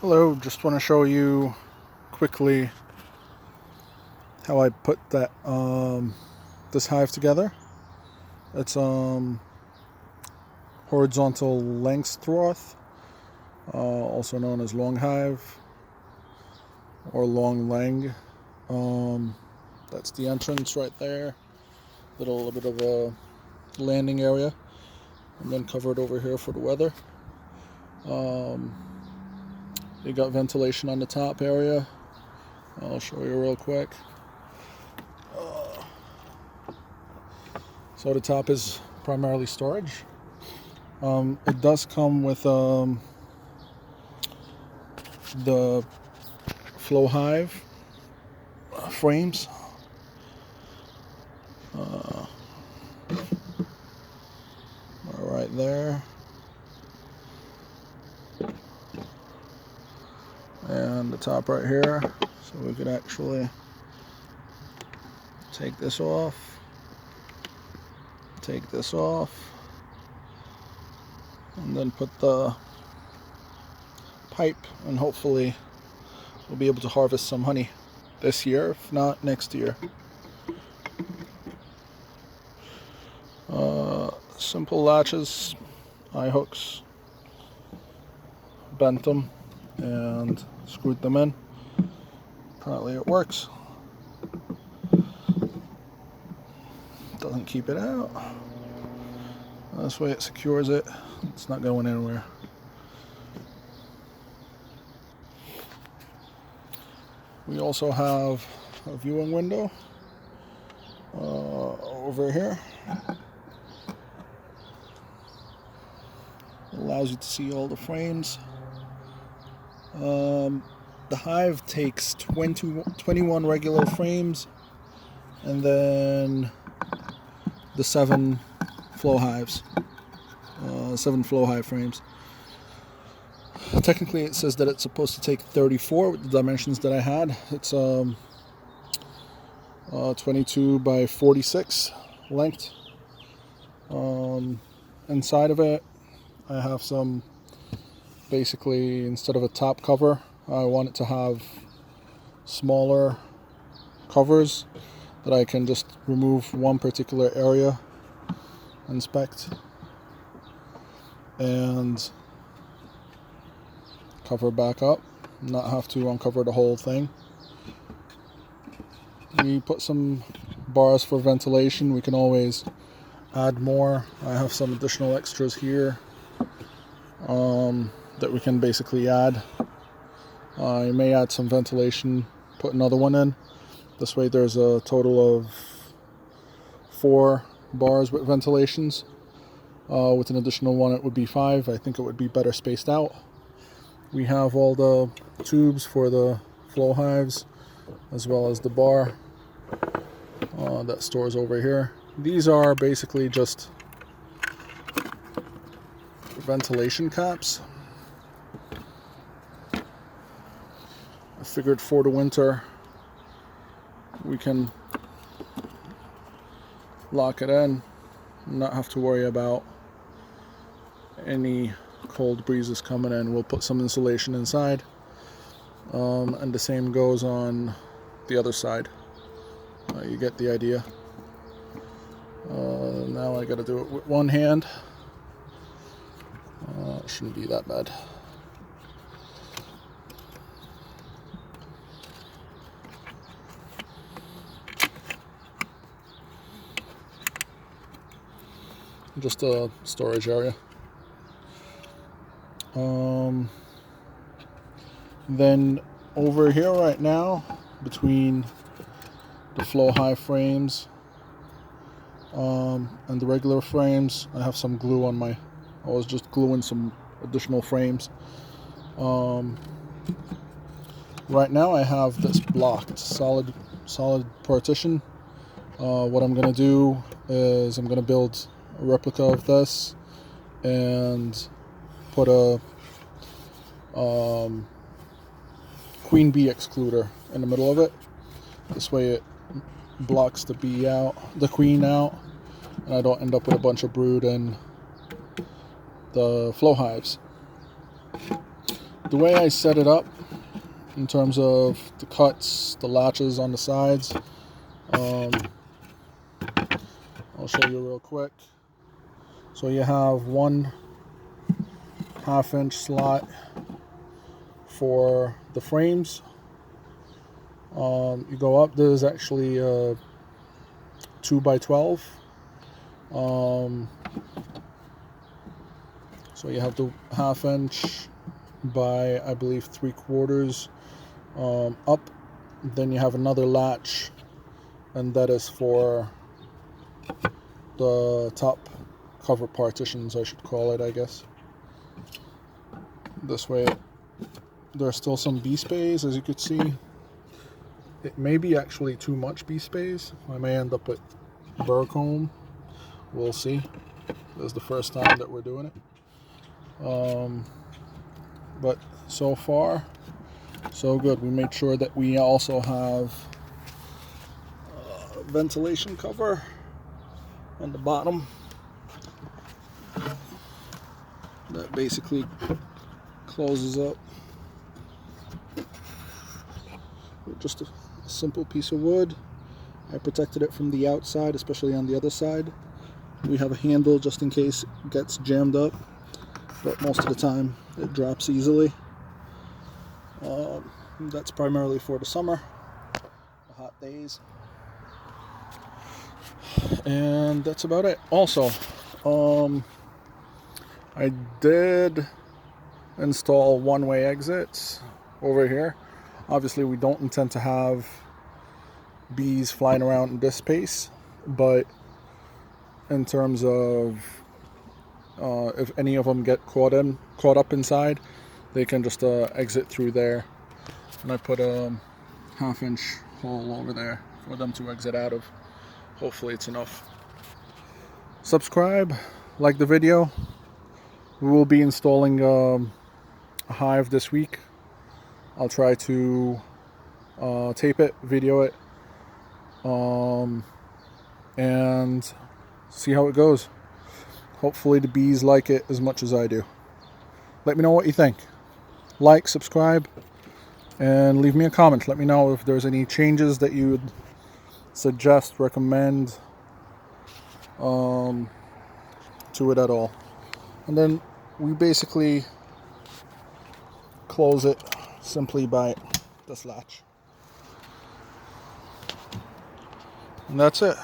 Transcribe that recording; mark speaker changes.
Speaker 1: Hello, just want to show you quickly how I put that this hive together. It's horizontal Langstroth, also known as long hive or long lang. That's the entrance right there. Little bit of a landing area, and then covered over here for the weather. You got ventilation on the top area. I'll show you real quick. So the top is primarily storage. It does come with the flow hive frames. Right there. And the top right here. So we could actually take this off, and then put the pipe, and hopefully we'll be able to harvest some honey this year, if not next year. Simple latches, eye hooks, bent them and screwed them in. Apparently it works. Doesn't keep it out. This way it secures it. It's not going anywhere. We also have a viewing window over here. Allows you to see all the frames. The hive takes 21 regular frames, and then the 7 flow hives. 7 flow hive frames. Technically it says that it's supposed to take 34 with the dimensions that I had. It's 22 by 46 length. Inside of it I have some, basically instead of a top cover, I want it to have smaller covers that I can just remove one particular area, inspect, and cover back up, not have to uncover the whole thing. We put some bars for ventilation. We can always add more. I have some additional extras here that we can basically add. I may add some ventilation, put another one in. This way there's a total of 4 bars with ventilations. With an additional one it would be 5. I think it would be better spaced out. We have all the tubes for the flow hives, as well as the bar that stores over here. These are basically just ventilation caps. I figured for the winter we can lock it in and not have to worry about any cold breezes coming in. We'll put some insulation inside, and the same goes on the other side. You get the idea. Now I gotta do it with one hand. It shouldn't be that bad. Just a storage area. Then over here right now, between the flow hive frames and the regular frames, I have some glue on I was just gluing some additional frames. Right now I have this blocked solid partition. What I'm gonna do is I'm gonna build a replica of this and put a queen bee excluder in the middle of it. This way it blocks the queen out, and I don't end up with a bunch of brood in the flow hives. The way I set it up in terms of the cuts, the latches on the sides, I'll show you real quick. So you have 1/2 inch slot for the frames. You go up, there's actually 2x12. So you have the 1/2 inch by, I believe, 3/4 up. Then you have another latch, and that is for the top cover partitions, I should call it, I guess. This way there's still some bee space, as you could see. It may be actually too much bee space. I may end up with burr comb. We'll see. This is the first time that we're doing it. But so far, so good. We made sure that we also have a ventilation cover on the bottom that basically closes up with just a simple piece of wood. I protected it from the outside, especially on the other side. We have a handle just in case it gets jammed up, but most of the time it drops easily. That's primarily for the summer, the hot days, and that's about it. Also, I did install one-way exits over here. Obviously we don't intend to have bees flying around in this space, but in terms of if any of them get caught up inside, they can just exit through there. And I put a 1/2 inch hole over there for them to exit out of. Hopefully it's enough. Subscribe, like the video. We will be installing a hive this week. I'll try to tape it, video it, and see how it goes. Hopefully the bees like it as much as I do. Let me know what you think. Like, subscribe, and leave me a comment. Let me know if there's any changes that you would suggest, recommend to it at all. And then we basically close it simply by this latch. And that's it.